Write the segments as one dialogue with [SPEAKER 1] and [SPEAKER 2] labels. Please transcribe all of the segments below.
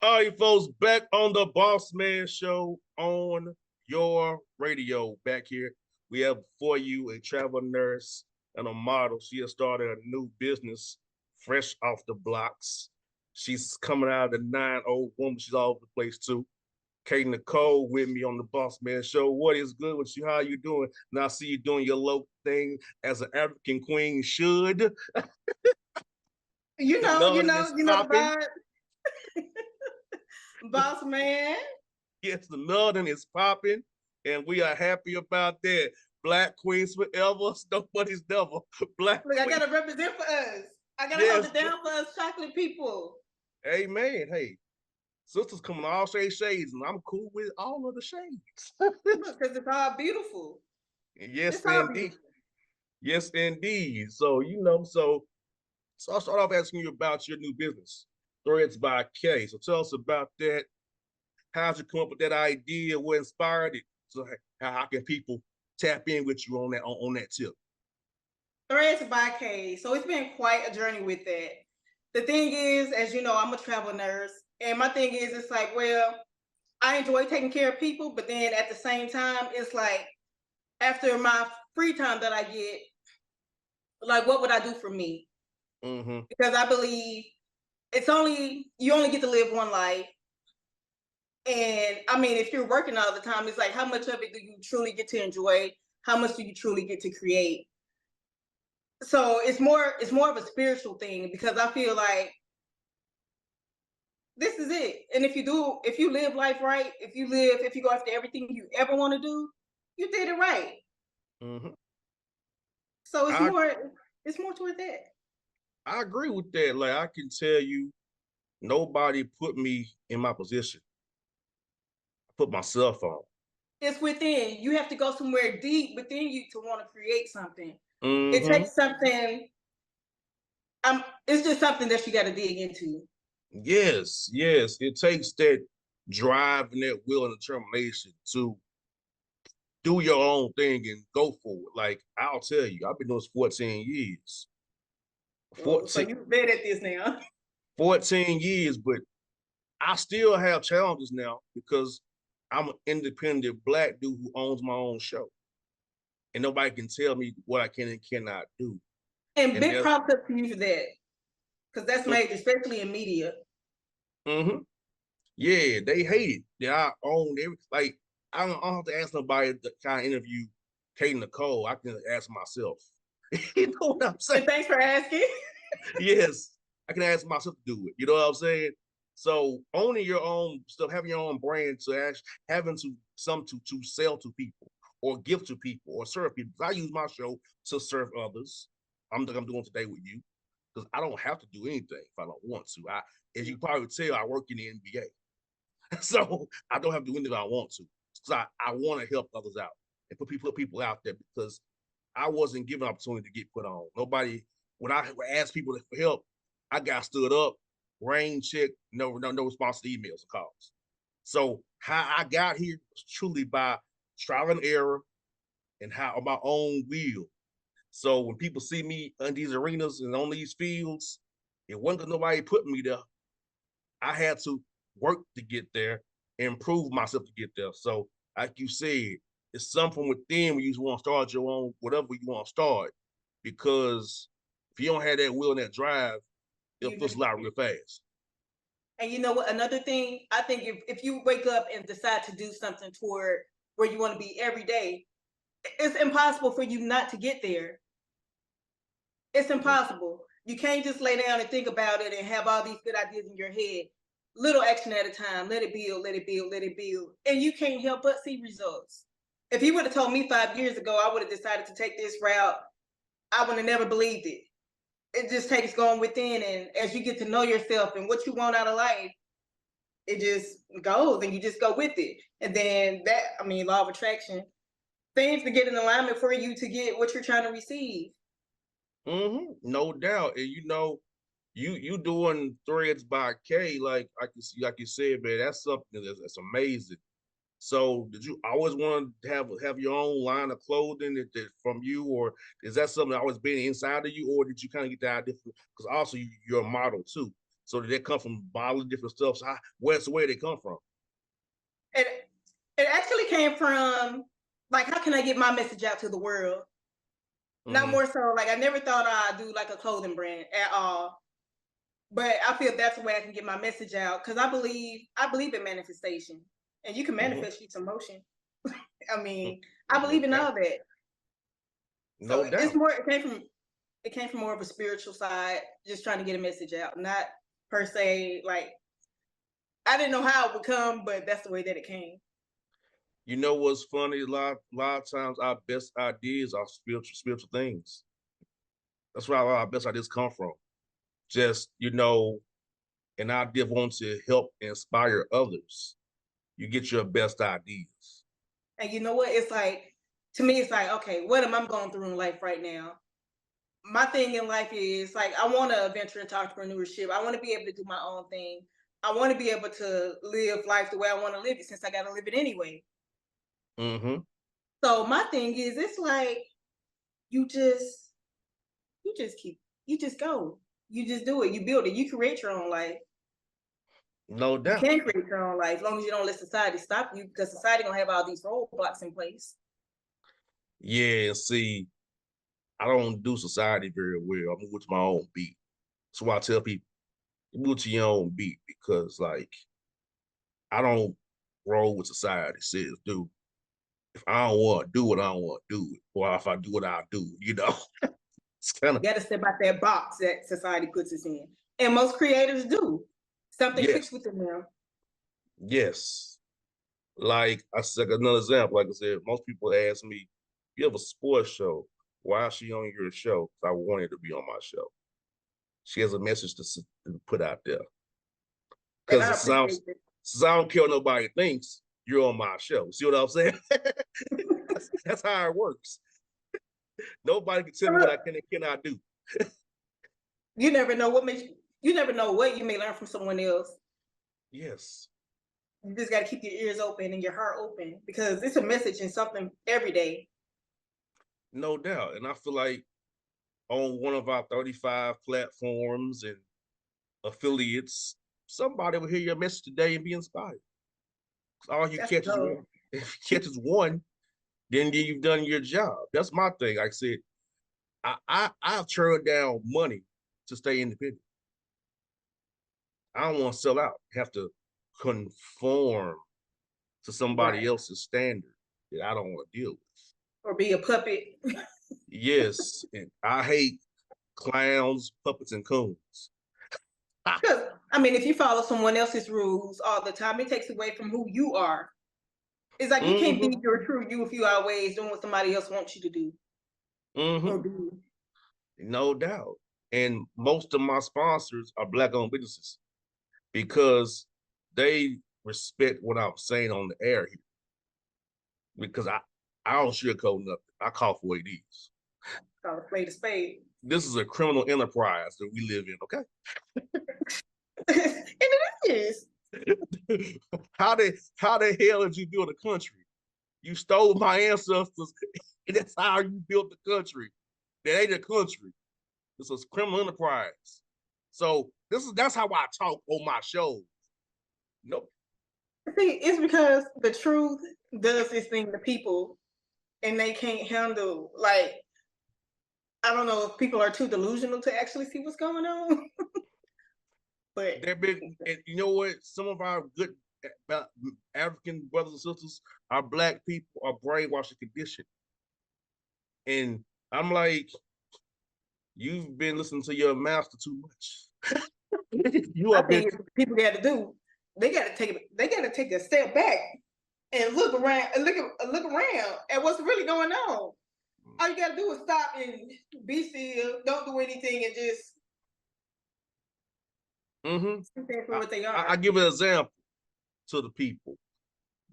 [SPEAKER 1] All right, folks, back on the Bossman Show on your radio. Back here, we have for you a travel nurse and a model. She has started a new business, fresh off the blocks. She's coming out of the 9-0 woman. She's all over the place too. KNicole with me on the Bossman Show. What is good with you? How you doing? Now I see you doing your local thing as an African queen should.
[SPEAKER 2] You
[SPEAKER 1] The
[SPEAKER 2] know, you
[SPEAKER 1] melon
[SPEAKER 2] know,
[SPEAKER 1] is
[SPEAKER 2] you know the
[SPEAKER 1] popping.
[SPEAKER 2] vibe, boss man.
[SPEAKER 1] Yes, the melon is popping, and we are happy about that. Black queens forever, nobody's never. Black
[SPEAKER 2] Look, I
[SPEAKER 1] queen,
[SPEAKER 2] gotta represent for us. I gotta hold
[SPEAKER 1] yes,
[SPEAKER 2] it down for us chocolate people.
[SPEAKER 1] amen. Hey, sisters coming all shades, and I'm cool with all of the shades.
[SPEAKER 2] Look, because it's all beautiful.
[SPEAKER 1] Yes,
[SPEAKER 2] It's all
[SPEAKER 1] indeed.
[SPEAKER 2] beautiful.
[SPEAKER 1] Yes, indeed. So I'll start off asking you about your new business, Threads by K. So tell us about that. How'd you come up with that idea? What inspired it? So how can people tap in with you on that tip?
[SPEAKER 2] Threads by K. So it's been quite a journey with that. The thing is, as you know, I'm a travel nurse, and my thing is, it's like, well, I enjoy taking care of people, but then at the same time, it's like after my free time that I get, like, what would I do for me?
[SPEAKER 1] Mm-hmm.
[SPEAKER 2] Because I believe you only get to live one life. And I mean, if you're working all the time, it's like how much of it do you truly get to enjoy? How much do you truly get to create? So it's more of a spiritual thing because I feel like this is it. And if you live life right, if you go after everything you ever want to do, you did it right.
[SPEAKER 1] Mm-hmm.
[SPEAKER 2] So
[SPEAKER 1] I
[SPEAKER 2] it's more toward that.
[SPEAKER 1] I agree with that. Like I can tell you, nobody put me in my position. I put myself on.
[SPEAKER 2] It's within. You have to go somewhere deep within you to want to create something. It
[SPEAKER 1] Mm-hmm.
[SPEAKER 2] takes something. It's just something that you got to dig into.
[SPEAKER 1] Yes, yes. It takes that drive and that will and determination to do your own thing and go for it. Like I'll tell you, I've been doing this 14 years.
[SPEAKER 2] Oh, so
[SPEAKER 1] 14,
[SPEAKER 2] you're bad at this now.
[SPEAKER 1] 14 years, but I still have challenges now because I'm an independent black dude who owns my own show. And nobody can tell me what I can and cannot do.
[SPEAKER 2] And
[SPEAKER 1] And
[SPEAKER 2] big
[SPEAKER 1] that's
[SPEAKER 2] props up to you for that, because that's major, especially in media.
[SPEAKER 1] mm-hmm. Yeah, they hate it. That I own every like I don't have to ask nobody to kind of interview KNicole. I can ask myself. You know what I'm saying?
[SPEAKER 2] And thanks for asking.
[SPEAKER 1] Yes, I can ask myself to do it. You know what I'm saying? So owning your own stuff, having your own brand, to actually having to some to sell to people or give to people or serve people. I use my show to serve others. I'm doing today with you because I don't have to do anything if I don't want to. As you probably tell, I work in the NBA, so I don't have to do anything I want to. So I want to help others out and put people out there because I wasn't given an opportunity to get put on. Nobody, when I asked people for help, I got stood up, rain check, no response to emails and calls. So how I got here was truly by trial and error and how on my own will. So when people see me in these arenas and on these fields, it wasn't because nobody put me there. I had to work to get there, improve myself to get there. So, like you said, it's something from within when you just want to start your own, whatever you want to start. Because if you don't have that will and that drive, it'll
[SPEAKER 2] You
[SPEAKER 1] fizzle
[SPEAKER 2] just,
[SPEAKER 1] out real fast.
[SPEAKER 2] and you know what? Another thing, I think if you wake up and decide to do something toward where you want to be every day, it's impossible for you not to get there. It's impossible. You can't just lay down and think about it and have all these good ideas in your head. Little action at a time. Let it build, let it build, let it build. And you can't help but see results. If you would have told me 5 years ago I would have decided to take this route, I would have never believed it. It just takes going within, and as you get to know yourself and what you want out of life, it just goes and you just go with it. And then law of attraction, things to get in alignment for you to get what you're trying to receive.
[SPEAKER 1] Mm-hmm. No doubt. And you doing threads by K, like you said, man, that's something that's amazing. So did you always want to have your own line of clothing that from you, or is that something that always been inside of you, or did you kind of get that idea? Because also you're a model too. So they come from bottling different stuff. So where's the way they come from?
[SPEAKER 2] It actually came from like, how can I get my message out to the world? Not more so like I never thought I'd do like a clothing brand at all. But I feel that's the way I can get my message out because I believe in manifestation. And you can manifest some motion. I mean, I
[SPEAKER 1] No
[SPEAKER 2] believe in
[SPEAKER 1] doubt.
[SPEAKER 2] all that.
[SPEAKER 1] No
[SPEAKER 2] So it's
[SPEAKER 1] doubt.
[SPEAKER 2] more it came from more of a spiritual side, just trying to get a message out, not per se like I didn't know how it would come, but that's the way that it came.
[SPEAKER 1] You know what's funny? A lot of times our best ideas are spiritual things. That's where a lot of our best ideas come from. Just, an idea of wanting to help inspire others. You get your best ideas.
[SPEAKER 2] And you know what? It's like to me, it's like, okay, what am I going through in life right now? My thing in life is like I want to venture into entrepreneurship. I want to be able to do my own thing. I want to be able to live life the way I want to live it since I got to live it anyway.
[SPEAKER 1] Mm-hmm.
[SPEAKER 2] So my thing is, it's like you just you just go. You just do it. You build it. You create your own life.
[SPEAKER 1] No
[SPEAKER 2] You
[SPEAKER 1] doubt.
[SPEAKER 2] can create your own life as long as you don't let society stop you because society gonna have all these roadblocks in place.
[SPEAKER 1] Yeah, see, I don't do society very well. I move with my own beat. That's why I tell people, you move to your own beat because, like, I don't roll with society says do. If I don't want to do it, I don't want to do it. Or if I do it, I'll do it. It's kind
[SPEAKER 2] You
[SPEAKER 1] of,
[SPEAKER 2] got to step out that box that society puts us in, and most creators do. Something
[SPEAKER 1] yes,
[SPEAKER 2] clicks within them.
[SPEAKER 1] yes. Like I said, another example, like I said, most people ask me, you have a sports show. Why is she on your show? I wanted to be on my show. She has a message to put out there.
[SPEAKER 2] And
[SPEAKER 1] Because
[SPEAKER 2] I
[SPEAKER 1] it sounds,
[SPEAKER 2] appreciate it.
[SPEAKER 1] since I don't care what nobody thinks, you're on my show. See what I'm saying? that's how it works. Nobody can tell me what I can and cannot do.
[SPEAKER 2] You never know what makes you never know what you may learn from someone else.
[SPEAKER 1] Yes,
[SPEAKER 2] You just got to keep your ears open and your heart open because it's a message and something every day.
[SPEAKER 1] no doubt. And I feel like on one of our 35 platforms and affiliates, somebody will hear your message today and be inspired. All you
[SPEAKER 2] That's
[SPEAKER 1] catch is
[SPEAKER 2] dope.
[SPEAKER 1] one. If you catch is one, then you've done your job. That's my thing. Like I said, I've turned down money to stay independent. I don't want to sell out, have to conform to somebody
[SPEAKER 2] Right.
[SPEAKER 1] else's standard that I don't want to deal with.
[SPEAKER 2] Or be a puppet.
[SPEAKER 1] Yes, and I hate clowns, puppets, and coons.
[SPEAKER 2] Because I mean, if you follow someone else's rules all the time, it takes away from who you are. It's like you can't
[SPEAKER 1] Mm-hmm.
[SPEAKER 2] be your true you if you always doing what somebody else wants you to do or
[SPEAKER 1] Mm-hmm.
[SPEAKER 2] be.
[SPEAKER 1] No doubt. And most of my sponsors are black-owned businesses because they respect what I'm saying on the air here. Because I don't sugarcoat nothing. I call for what it is.
[SPEAKER 2] Call a spade a spade.
[SPEAKER 1] This is a criminal enterprise that we live in,
[SPEAKER 2] And it is.
[SPEAKER 1] okay? How the hell did you build a country? You stole my ancestors, and that's how you built the country. That ain't a country. This is criminal enterprise. So that's how I talk on my shows. Nope.
[SPEAKER 2] See, it's because the truth does this thing to people and they can't handle like I don't know if people are too delusional to actually see what's going on. But
[SPEAKER 1] They're big, and you know what? Some of our good African brothers and sisters, our black people, are brainwashed and conditioned. And I'm like, you've been listening to your master too much. You
[SPEAKER 2] I
[SPEAKER 1] have been.
[SPEAKER 2] think people got to do, they got to take a step back and look around, look around at what's really going on. All you got to do is stop and be still, don't do anything, and just
[SPEAKER 1] Mm-hmm.
[SPEAKER 2] see things for
[SPEAKER 1] I,
[SPEAKER 2] what they
[SPEAKER 1] I
[SPEAKER 2] are.
[SPEAKER 1] give an example to the people.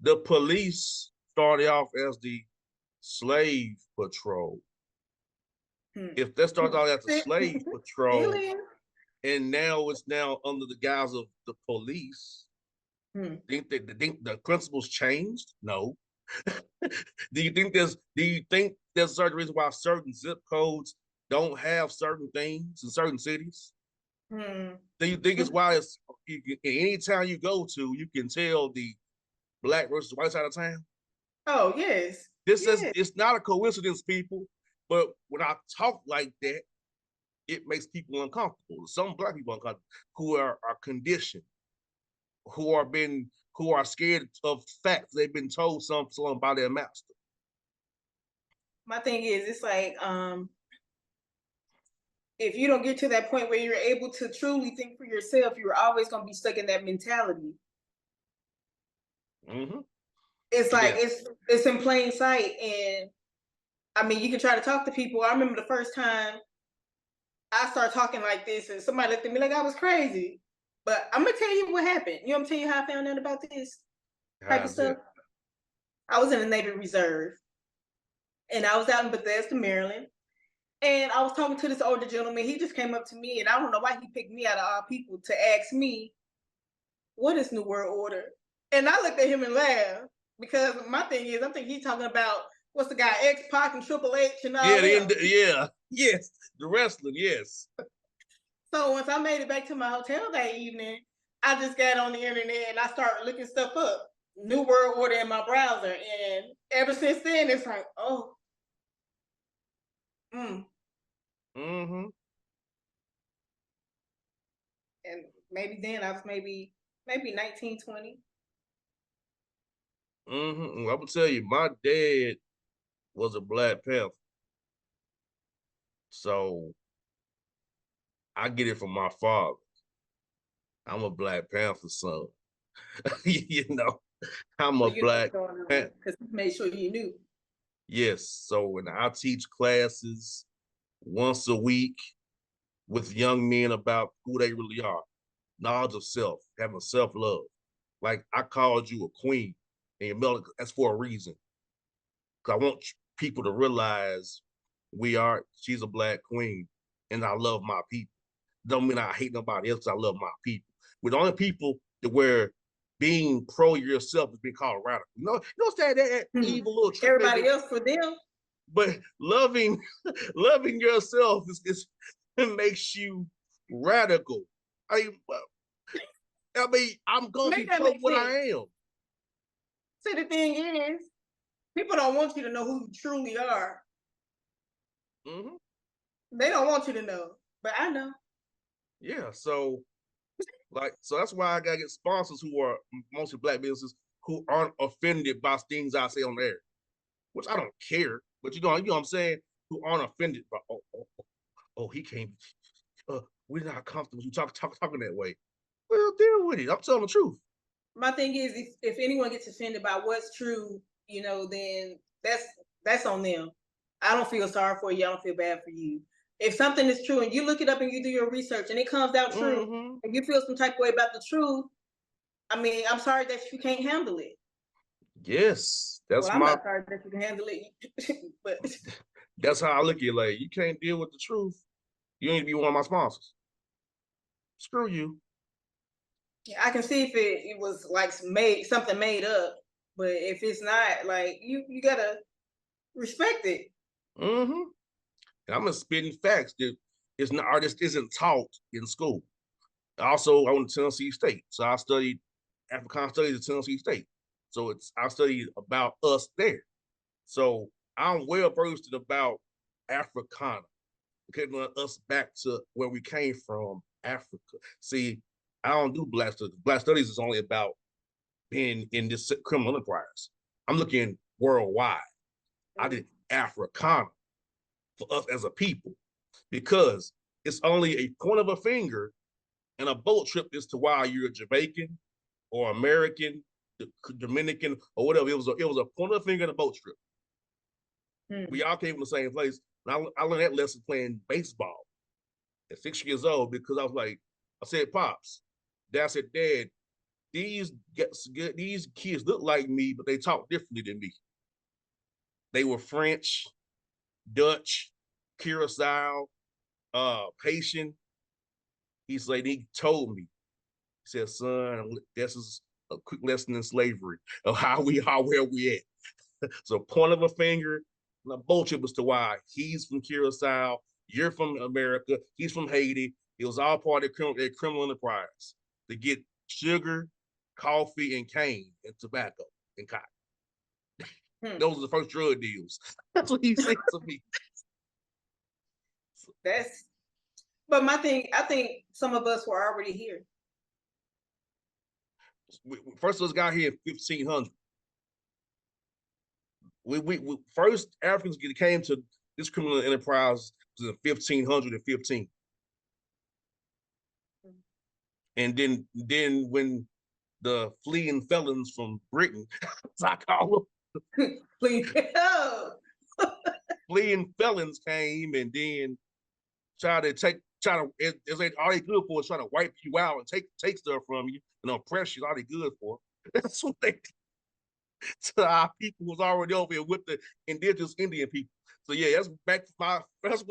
[SPEAKER 1] The police started off as the slave patrol.
[SPEAKER 2] Hmm.
[SPEAKER 1] If that starts out as the slave
[SPEAKER 2] Still
[SPEAKER 1] patrol,
[SPEAKER 2] is.
[SPEAKER 1] and now it's now under the guise of the police,
[SPEAKER 2] Hmm.
[SPEAKER 1] think the principles changed? No. Do you think there's a certain reason why certain zip codes don't have certain things in certain cities? Do you think it's why it's any town you go to, you can tell the black versus white side of town?
[SPEAKER 2] Oh, yes.
[SPEAKER 1] This is
[SPEAKER 2] Yes.
[SPEAKER 1] it's not a coincidence, people. But when I talk like that, it makes people uncomfortable. Some black people uncomfortable who are conditioned, who are scared of facts. They've been told something by their master.
[SPEAKER 2] My thing is, it's like, if you don't get to that point where you're able to truly think for yourself, you're always going to be stuck in that mentality.
[SPEAKER 1] Mm-hmm.
[SPEAKER 2] It's like
[SPEAKER 1] Yes.
[SPEAKER 2] it's in plain sight, and I mean, you can try to talk to people. I remember the first time I started talking like this, and somebody looked at me like I was crazy. But I'm gonna tell you what happened. You know, I'm gonna tell you how I found out about this type of
[SPEAKER 1] How's
[SPEAKER 2] stuff.
[SPEAKER 1] it?
[SPEAKER 2] I was in the Navy Reserve, and I was out in Bethesda, Maryland. And I was talking to this older gentleman. He just came up to me, and I don't know why he picked me out of all people to ask me, "What is New World Order?" And I looked at him and laughed because my thing is, I'm thinking he's talking about what's the guy X Pac and Triple H and all
[SPEAKER 1] Yeah,
[SPEAKER 2] them.
[SPEAKER 1] yeah, yes, the wrestling, yes.
[SPEAKER 2] So once I made it back to my hotel that evening, I just got on the internet and I started looking stuff up, New World Order in my browser, and ever since then, it's like, oh,
[SPEAKER 1] Mm-hmm.
[SPEAKER 2] and maybe then I was maybe 19, 20.
[SPEAKER 1] Mm-hmm. I will tell you, my dad was a Black Panther, so I get it from my father. I'm a Black Panther son. You know, I'm
[SPEAKER 2] So
[SPEAKER 1] a
[SPEAKER 2] you know
[SPEAKER 1] Black
[SPEAKER 2] what's going on
[SPEAKER 1] Panther.
[SPEAKER 2] because he made sure you knew.
[SPEAKER 1] Yes. So when I teach classes once a week with young men about who they really are, knowledge of self, having self-love. Like I called you a queen and you're melting, that's for a reason. Because I want people to realize she's a Black queen and I love my people. Don't mean I hate nobody else. I love my people. We're the only people that where being pro yourself is being called radical. You know that evil little trick they
[SPEAKER 2] Everybody
[SPEAKER 1] do.
[SPEAKER 2] else for them.
[SPEAKER 1] But loving loving yourself is it makes you radical. I I'm gonna
[SPEAKER 2] Make
[SPEAKER 1] be
[SPEAKER 2] that
[SPEAKER 1] pro
[SPEAKER 2] make
[SPEAKER 1] what
[SPEAKER 2] sense.
[SPEAKER 1] I am.
[SPEAKER 2] See, the thing is, people don't want you to know who you truly are.
[SPEAKER 1] Mm-hmm.
[SPEAKER 2] They don't want you to know, but I know.
[SPEAKER 1] Yeah, so that's why I gotta get sponsors who are mostly Black businesses who aren't offended by things I say on the air, which I don't care. But you know what I'm saying? Who aren't offended by he came. We're not comfortable. You talking that way. Well, deal with it. I'm telling the truth.
[SPEAKER 2] My thing is, if anyone gets offended by what's true, then that's on them. I don't feel sorry for you. I don't feel bad for you. If something is true and you look it up and you do your research and it comes out true,
[SPEAKER 1] Mm-hmm.
[SPEAKER 2] and you feel some type of way about the truth, I mean, I'm sorry that you can't handle it.
[SPEAKER 1] Yes,
[SPEAKER 2] Well, I'm not sorry that you can handle it, but
[SPEAKER 1] that's how I look at it. Like you can't deal with the truth. You need to be one of my sponsors. Screw you.
[SPEAKER 2] I can see if it was like something made up. But if it's not, like you gotta respect it.
[SPEAKER 1] Mm-hmm. And I'm just spitting facts that is not artist isn't taught in school. Also, I went to Tennessee State, so I studied African studies at Tennessee State. So I studied about us there. So I'm well versed about Africana, getting us back to where we came from, Africa. See, I don't do Black studies. Black studies is only about being in this criminal enterprise. I'm looking worldwide. I did Africana for us as a people because it's only a point of a finger and a boat trip as to why you're a Jamaican or American, Dominican, or whatever. It was a point of a finger and a boat trip. We all came from the same place. And I learned that lesson playing baseball at 6 years old because I said, Pops, Dad said, Dad, these kids look like me, but they talk differently than me. They were French, Dutch, Curacao, Haitian. He told me, he said, son, this is a quick lesson in slavery of how we are where we at. So point of a finger and a bullshit as to why he's from Curacao, you're from America, he's from Haiti. It was all part of their criminal enterprise to get sugar, coffee, and cane, and tobacco and cotton. Those are the first drug deals. That's what he said to me.
[SPEAKER 2] But my thing, I think some of us were already here.
[SPEAKER 1] First of us got here in 1500. We first Africans came to this criminal enterprise was in 1515. And then when the fleeing felons from Britain, as I call them, fleeing felons came and then all they good for is trying to wipe you out and take stuff from you and oppress you. All they good for. That's what they did to our people was already over here with the indigenous Indian people. So yeah, that's back to that's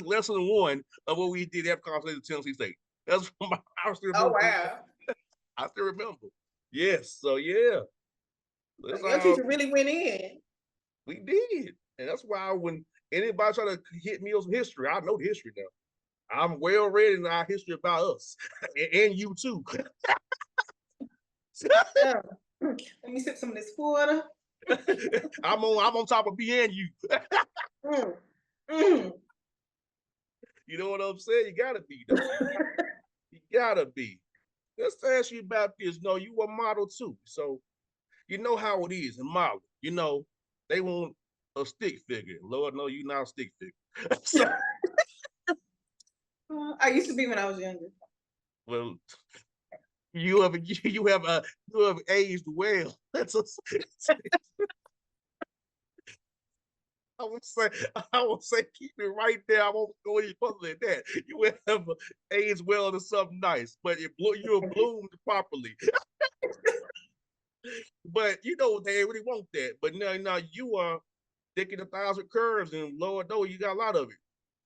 [SPEAKER 1] lesson one of what we did after College of Tennessee State. That's from I still remember.
[SPEAKER 2] Oh wow.
[SPEAKER 1] I still remember. Yes. So yeah.
[SPEAKER 2] Your teacher really went in.
[SPEAKER 1] We did. And that's why when anybody try to hit me on some history, I know the history now. I'm well read in our history about us. And you too.
[SPEAKER 2] Let me sip some of this water.
[SPEAKER 1] I'm on top of me and you. You know what I'm saying? You gotta be though. You gotta be. Let's ask you about this. No, you a model too. So you know how it is in modeling. You know, they want a stick figure. Lord, no, you're not a stick figure. So,
[SPEAKER 2] I used to be when I was younger.
[SPEAKER 1] Well, you have aged well. I would say keep it right there. I won't go any further than that. You have aged well to something nice, but you're bloomed properly. But you know they really want that. But now you are taking 1,000 curves, and Lord knows you got a lot of it.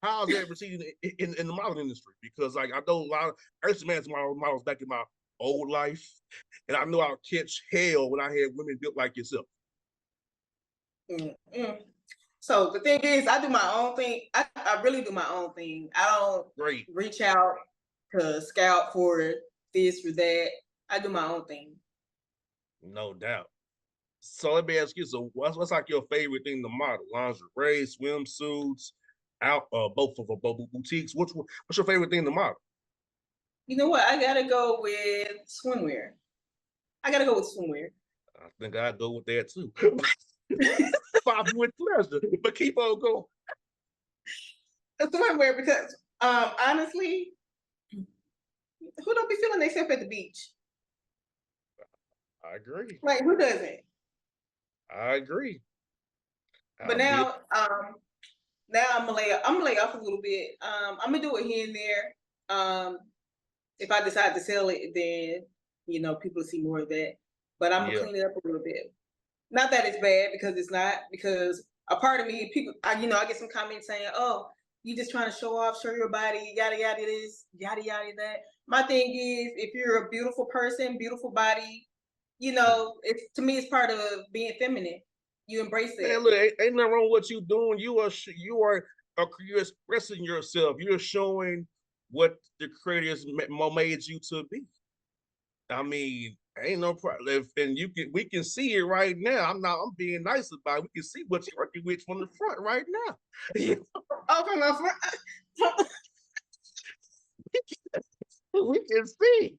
[SPEAKER 1] How's that proceeding in the modeling industry? Because like I know a lot I used to manage models back in my old life, and I know I'll catch hell when I had women built like yourself.
[SPEAKER 2] So the thing is, I do my own thing. I really do my own thing. I don't reach out to scout for this or that. I do my own thing.
[SPEAKER 1] No doubt. So let me ask you, so what's like your favorite thing to model? Lingerie, swimsuits, both boutiques. What's your favorite thing to model?
[SPEAKER 2] You know what? I gotta go with swimwear. I
[SPEAKER 1] think I'd go with that too. With pleasure, but keep on going.
[SPEAKER 2] Swimwear because honestly, who don't be feeling themselves at the beach?
[SPEAKER 1] I agree.
[SPEAKER 2] Like who doesn't?
[SPEAKER 1] I agree.
[SPEAKER 2] But now I'm gonna lay off a little bit. I'm gonna do it here and there. If I decide to sell it, then people will see more of that. But I'm gonna clean it up a little bit. Not that it's bad because it's not. Because a part of me, people, I get some comments saying, "Oh, you just trying to show off, show your body, yada yada this, yada yada that." My thing is, if you're a beautiful person, beautiful body, it's to me, it's part of being feminine. You embrace it.
[SPEAKER 1] Man, look, ain't nothing wrong with what you doing. You're expressing yourself. You're showing what the creators made you to be. I mean, ain't no problem. And we can see it right now. I'm being nice about it. We can see what you're working with from the front right now.
[SPEAKER 2] Oh, from the front.
[SPEAKER 1] We can see.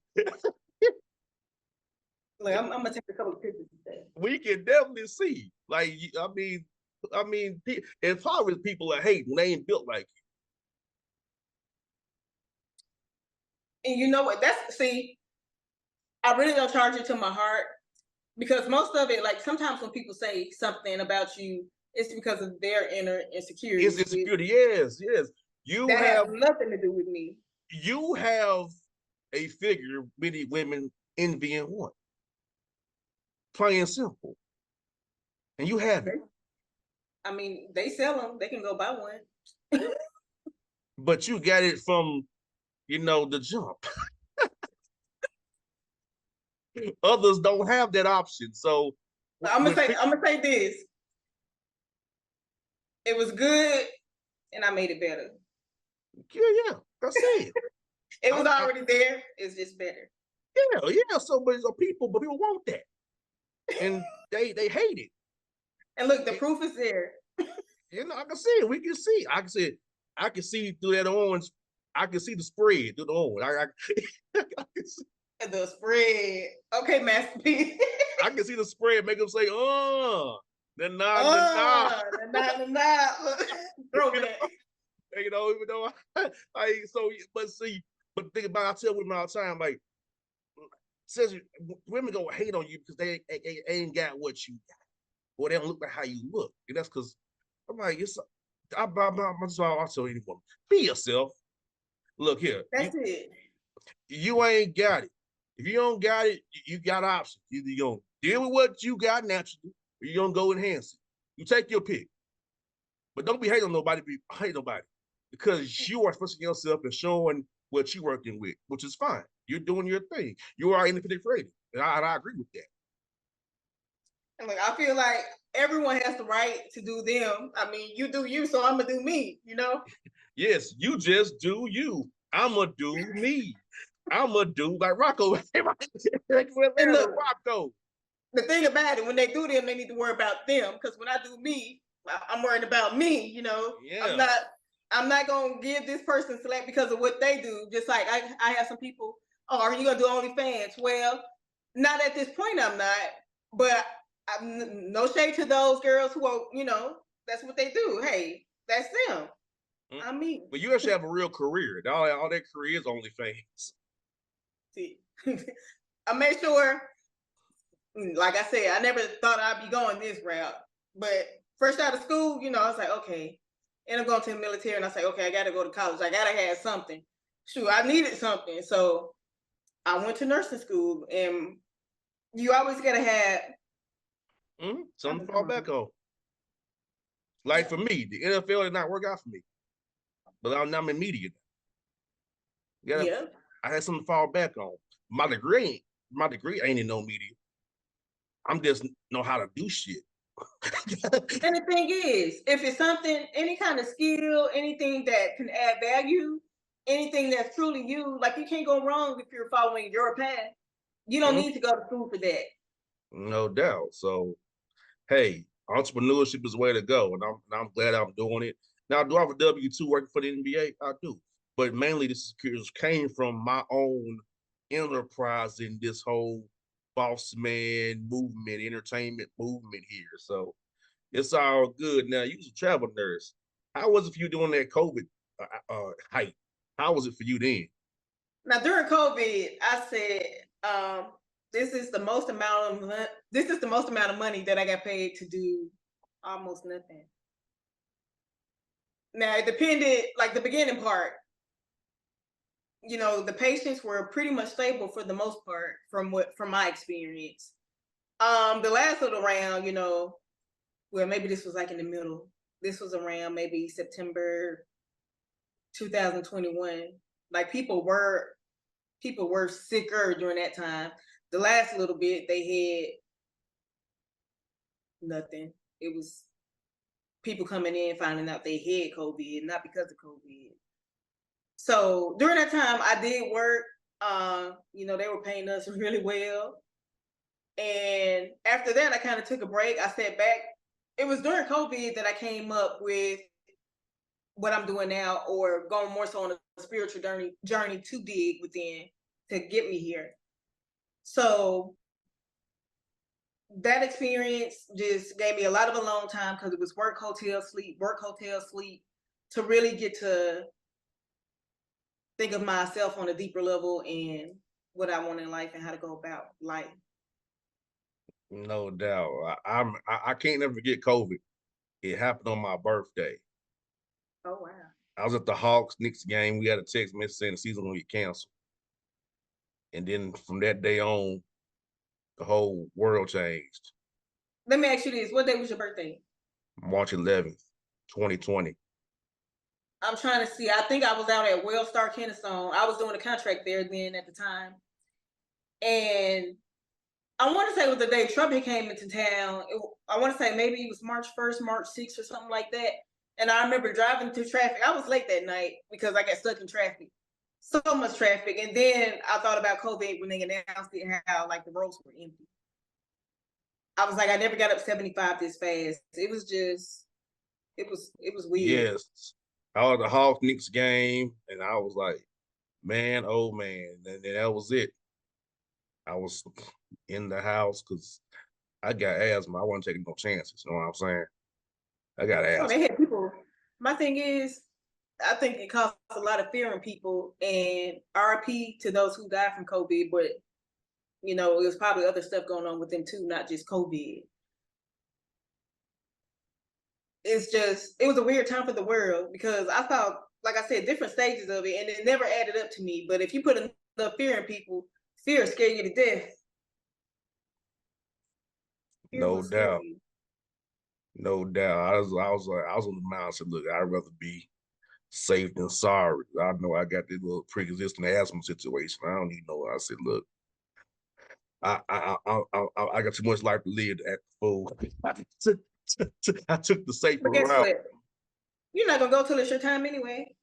[SPEAKER 2] Like, I'm gonna take a couple of pictures today.
[SPEAKER 1] We can definitely see. Like, I mean, it's probably people that hate when they ain't built like
[SPEAKER 2] you. And you know what? I really don't charge it to my heart because most of it, like sometimes when people say something about you, it's because of their inner insecurity.
[SPEAKER 1] It's insecurity, yes.
[SPEAKER 2] That has nothing to do with me.
[SPEAKER 1] You have a figure many women envy and want. Plain and simple. And you have it.
[SPEAKER 2] I mean, they sell them. They can go buy one.
[SPEAKER 1] But you got it from, the jump. Others don't have that option. So
[SPEAKER 2] I'm gonna say this. It was good, and I made it better.
[SPEAKER 1] Yeah, that's it.
[SPEAKER 2] It was already there. It's just better.
[SPEAKER 1] Yeah. So, but people want that, and they hate it.
[SPEAKER 2] And look, the proof is there.
[SPEAKER 1] I can see it. We can see. I can see through that orange. I can see the spread through the orange. I can see.
[SPEAKER 2] The spread. Okay, Masterpiece.
[SPEAKER 1] I can see the spread. Make them say, nah.
[SPEAKER 2] Throw
[SPEAKER 1] You know,
[SPEAKER 2] that.
[SPEAKER 1] even though but think about it, I tell women all the time, like, says women gonna hate on you because they ain't got what you got, or they don't look like how you look. And that's because I'm like, I tell anyone, be yourself. Look here,
[SPEAKER 2] That's it.
[SPEAKER 1] you ain't got it. If you don't got it, you got options. Either you gonna deal with what you got naturally, or you gonna go enhance it. You take your pick. But don't be hating on nobody, hate nobody. Because you are expressing yourself and showing what you're working with, which is fine. You're doing your thing. You are independent creative. And I agree with that.
[SPEAKER 2] And look, I feel like everyone has the right to do them. I mean, you do you, so I'm gonna do me,
[SPEAKER 1] Yes, you just do you. I'ma do me. I'ma do like Rocco.
[SPEAKER 2] And look,
[SPEAKER 1] Rocco.
[SPEAKER 2] the thing about it, when they do them, they need to worry about them. Because when I do me, I'm worried about me.
[SPEAKER 1] Yeah.
[SPEAKER 2] I'm not gonna give this person slack because of what they do. Just like I have some people. Oh, are you gonna do OnlyFans? Well, not at this point. I'm not. But no shade to those girls who are. That's what they do. Hey, that's them. I mean,
[SPEAKER 1] but you actually have a real career. All that career is OnlyFans.
[SPEAKER 2] see, I made sure. Like I said, I never thought I'd be going this route. But first out of school, I was like, okay. And I'm going to the military, and I say, okay, I got to go to college. I got to have something. Shoot, I needed something. So I went to nursing school, and you always got to have
[SPEAKER 1] something to fall back on. Like for me, the NFL did not work out for me. But I'm in media.
[SPEAKER 2] Yeah.
[SPEAKER 1] I had something to fall back on. My degree ain't in no media. I'm just know how to do shit.
[SPEAKER 2] And the thing is, if it's something, any kind of skill, anything that can add value, anything that's truly you, like you can't go wrong if you're following your path. You don't need to go to school for that.
[SPEAKER 1] No doubt. So, hey, entrepreneurship is the way to go, and I'm glad I'm doing it. Now, do I have a W-2 working for the NBA? I do, but mainly this came from my own enterprise in this whole Bossman movement, entertainment movement here. So it's all good. Now, you was a travel nurse. How was it for you during that COVID height? How was it for you then?
[SPEAKER 2] Now during COVID, I said, this is the most amount of money that I got paid to do almost nothing. Now it depended, like the beginning part, the patients were pretty much stable for the most part from my experience. The last little round, well, maybe this was like in the middle. This was around maybe September 2021. Like people were sicker during that time. The last little bit, they had nothing. It was people coming in finding out they had COVID, not because of COVID. So during that time, I did work. They were paying us really well. And after that, I kind of took a break. I sat back. It was during COVID that I came up with what I'm doing now, or going more so on a spiritual journey to dig within to get me here. So that experience just gave me a lot of alone time because it was work, hotel, sleep, to really get to think of myself on a deeper level and what I want in life and how to go about life.
[SPEAKER 1] No doubt. I can't never forget COVID. It happened on my birthday.
[SPEAKER 2] Oh wow.
[SPEAKER 1] I was at the Hawks-Knicks game. We had a text message saying the season will get canceled. And then from that day on, the whole world changed.
[SPEAKER 2] Let me ask you this. What day was your birthday?
[SPEAKER 1] March 11th, 2020.
[SPEAKER 2] I'm trying to see. I think I was out at Wellstar Kennesaw. I was doing a contract there then at the time. And I want to say it was the day Trump came into town. I want to say maybe it was March 1st, March 6th or something like that. And I remember driving through traffic. I was late that night because I got stuck in traffic. So much traffic. And then I thought about COVID when they announced it, how like the roads were empty. I was like, I never got up 75 this fast. It was just, it was weird.
[SPEAKER 1] Yes. I was the Hawks Knicks game, and I was like, man, oh man. And then that was it. I was in the house because I got asthma. I wasn't taking no chances. You know what I'm saying? I got
[SPEAKER 2] Oh,
[SPEAKER 1] asthma.
[SPEAKER 2] they had people. My thing is, I think it caused a lot of fear in people, and RP to those who died from COVID, but you know, it was probably other stuff going on with them too, not just COVID. It's just, it was a weird time for the world because I thought, like I said, different stages of it, and it never added up to me. But if you put enough fear in people, fear will scare you to death. Fear will
[SPEAKER 1] No
[SPEAKER 2] scare
[SPEAKER 1] doubt.
[SPEAKER 2] you.
[SPEAKER 1] No doubt. I was on the mind. I said, look, I'd rather be safe than sorry. I know I got this little pre-existing asthma situation. I don't even know. I said, look, I got too much life to live to act a fool. I took the safer
[SPEAKER 2] But guess
[SPEAKER 1] route,
[SPEAKER 2] what? You're not gonna go till it's your time anyway.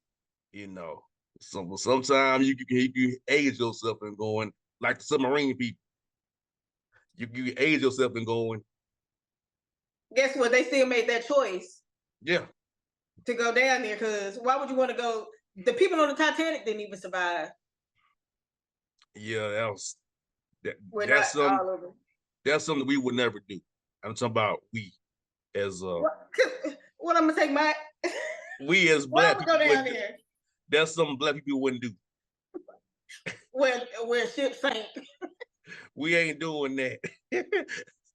[SPEAKER 1] you know. Sometimes you can age yourself and going like the submarine people. You age yourself and going,
[SPEAKER 2] Guess what? They still made that choice
[SPEAKER 1] yeah,
[SPEAKER 2] to go down there because why would you want to go? The people on the Titanic didn't even survive.
[SPEAKER 1] yeah. That
[SPEAKER 2] We're not
[SPEAKER 1] that's some
[SPEAKER 2] all over.
[SPEAKER 1] that's something we would never do. I'm talking about as
[SPEAKER 2] What, what I'm gonna take my
[SPEAKER 1] we as
[SPEAKER 2] why
[SPEAKER 1] black
[SPEAKER 2] would go
[SPEAKER 1] people
[SPEAKER 2] down
[SPEAKER 1] wouldn't do.
[SPEAKER 2] there
[SPEAKER 1] That's something black people wouldn't do.
[SPEAKER 2] where ships sank?
[SPEAKER 1] We ain't doing that.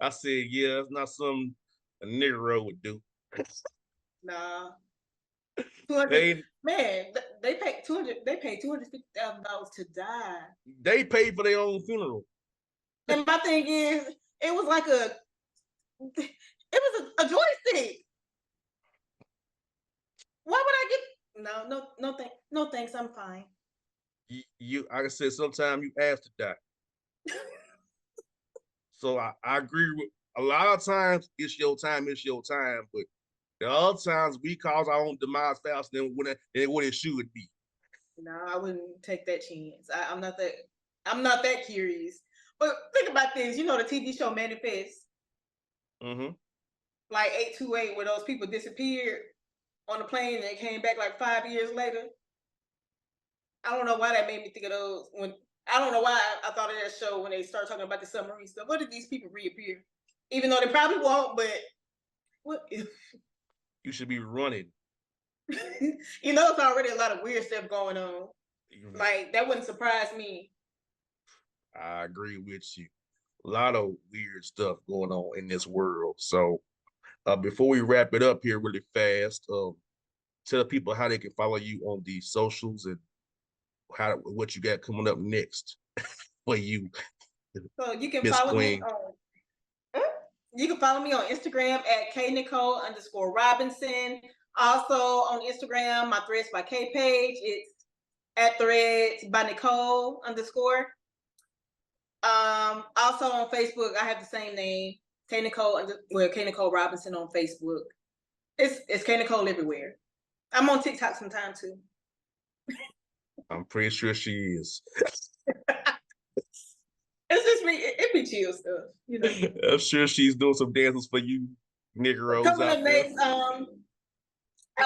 [SPEAKER 1] I said, yeah, it's not something a Negro would do.
[SPEAKER 2] Nah, 200.
[SPEAKER 1] They
[SPEAKER 2] Man, they paid 200. They paid $250,000 to die.
[SPEAKER 1] they paid for their own funeral.
[SPEAKER 2] And my thing is, it was like it was a joystick. Why would I get? No, no, no, no, thanks. I'm fine.
[SPEAKER 1] You like I said, sometimes you ask to die. So I agree with a lot of times it's your time, but there are other times we cause our own demise faster than what it should be.
[SPEAKER 2] No, I wouldn't take that chance. I'm not that. I'm not that curious. But think about this. You know the TV show Manifest,
[SPEAKER 1] Mm-hmm.
[SPEAKER 2] like 828, where those people disappeared on the plane and they came back like 5 years later. I don't know why that made me think of those. When I don't know why I thought of that show when they start talking about the submarine stuff. What if these people reappear? Even though they probably won't, but what if?
[SPEAKER 1] You should be running.
[SPEAKER 2] You know, it's already a lot of weird stuff going on. Like that wouldn't surprise me.
[SPEAKER 1] I agree with you. A lot of weird stuff going on in this world. So before we wrap it up here really fast, tell people how they can follow you on the socials and what you got coming up next for you,
[SPEAKER 2] So you can
[SPEAKER 1] Miss
[SPEAKER 2] follow me
[SPEAKER 1] Queen.
[SPEAKER 2] on Instagram at KNicole_Robinson. Also on Instagram, my Threads by K page. It's at Threads by Nicole _. Also on Facebook, I have the same name, KNicole Robinson on Facebook. It's KNicole everywhere. I'm on TikTok sometime too.
[SPEAKER 1] I'm pretty sure she is.
[SPEAKER 2] It's just me. It be chill stuff, you know.
[SPEAKER 1] I'm sure she's doing some dances for you Negroes
[SPEAKER 2] Coming
[SPEAKER 1] out
[SPEAKER 2] up
[SPEAKER 1] there.
[SPEAKER 2] next, I'll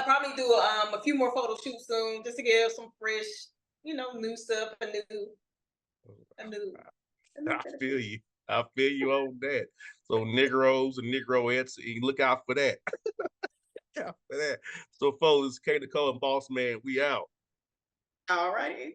[SPEAKER 2] probably do a few more photo shoots soon, just to give some fresh, you know, new stuff, a new.
[SPEAKER 1] I feel you. I feel you on that. So Negroes and Negroettes, look out for that. Look out for that. So folks, it's KNicole and Bossman. We out.
[SPEAKER 2] All righty.